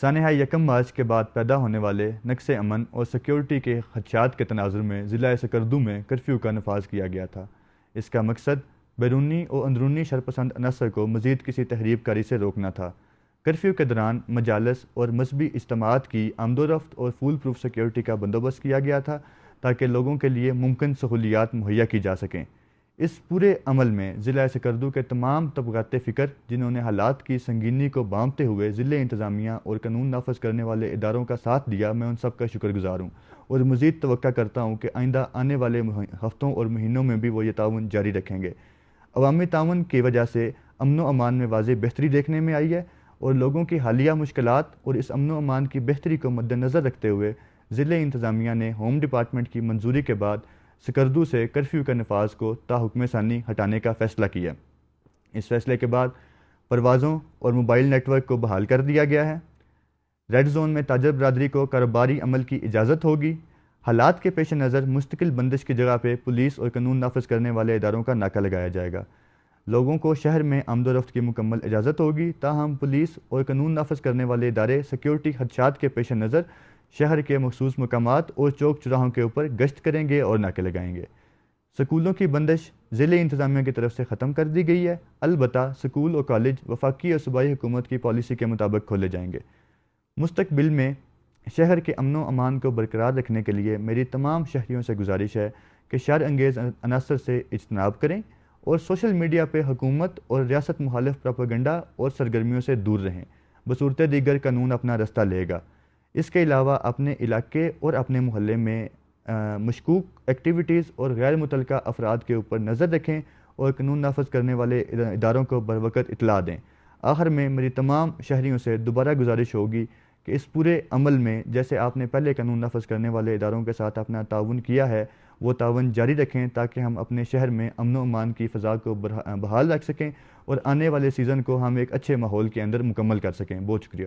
سانحہ یکم مارچ کے بعد پیدا ہونے والے نقص امن اور سیکیورٹی کے خدشات کے تناظر میں ضلع سکردو میں کرفیو کا نفاذ کیا گیا تھا۔ اس کا مقصد بیرونی اور اندرونی شرپسند عناصر کو مزید کسی تخریب کاری سے روکنا تھا۔ کرفیو کے دوران مجالس اور مذہبی اجتماعات کی آمد و رفت اور فول پروف سیکیورٹی کا بندوبست کیا گیا تھا تاکہ لوگوں کے لیے ممکن سہولیات مہیا کی جا سکیں۔ اس پورے عمل میں ضلع سکردو کے تمام طبقات فکر جنہوں نے حالات کی سنگینی کو بانپتے ہوئے ضلع انتظامیہ اور قانون نافذ کرنے والے اداروں کا ساتھ دیا، میں ان سب کا شکر گزار ہوں اور مزید توقع کرتا ہوں کہ آئندہ آنے والے ہفتوں اور مہینوں میں بھی وہ یہ تعاون جاری رکھیں گے۔ عوامی تعاون کی وجہ سے امن و امان میں واضح بہتری دیکھنے میں آئی ہے اور لوگوں کی حالیہ مشکلات اور اس امن و امان کی بہتری کو مد نظر رکھتے ہوئے ضلع انتظامیہ نے ہوم ڈپارٹمنٹ کی منظوری کے بعد سکردو سے کرفیو کے نفاذ کو تا حکم ثانی ہٹانے کا فیصلہ کیا۔ اس فیصلے کے بعد پروازوں اور موبائل نیٹ ورک کو بحال کر دیا گیا ہے۔ ریڈ زون میں تاجر برادری کو کاروباری عمل کی اجازت ہوگی۔ حالات کے پیش نظر مستقل بندش کی جگہ پہ پولیس اور قانون نافذ کرنے والے اداروں کا ناکہ لگایا جائے گا۔ لوگوں کو شہر میں آمد و رفت کی مکمل اجازت ہوگی، تاہم پولیس اور قانون نافذ کرنے والے ادارے سیکیورٹی خدشات کے پیش نظر شہر کے مخصوص مقامات اور چوک چوراہوں کے اوپر گشت کریں گے اور ناکے لگائیں گے۔ سکولوں کی بندش ضلع انتظامیہ کی طرف سے ختم کر دی گئی ہے، البتہ سکول اور کالج وفاقی اور صوبائی حکومت کی پالیسی کے مطابق کھولے جائیں گے۔ مستقبل میں شہر کے امن و امان کو برقرار رکھنے کے لیے میری تمام شہریوں سے گزارش ہے کہ شر انگیز عناصر سے اجتناب کریں اور سوشل میڈیا پہ حکومت اور ریاست مخالف پروپیگنڈا اور سرگرمیوں سے دور رہیں۔ بصورت دیگر قانون اپنا رستہ لے گا۔ اس کے علاوہ اپنے علاقے اور اپنے محلے میں مشکوک ایکٹیویٹیز اور غیر متعلقہ افراد کے اوپر نظر رکھیں اور قانون نافذ کرنے والے اداروں کو بروقت اطلاع دیں۔ آخر میں میری تمام شہریوں سے دوبارہ گزارش ہوگی کہ اس پورے عمل میں جیسے آپ نے پہلے قانون نافذ کرنے والے اداروں کے ساتھ اپنا تعاون کیا ہے، وہ تعاون جاری رکھیں تاکہ ہم اپنے شہر میں امن و امان کی فضا کو بحال رکھ سکیں اور آنے والے سیزن کو ہم ایک اچھے ماحول کے اندر مکمل کر سکیں۔ بہت شکریہ۔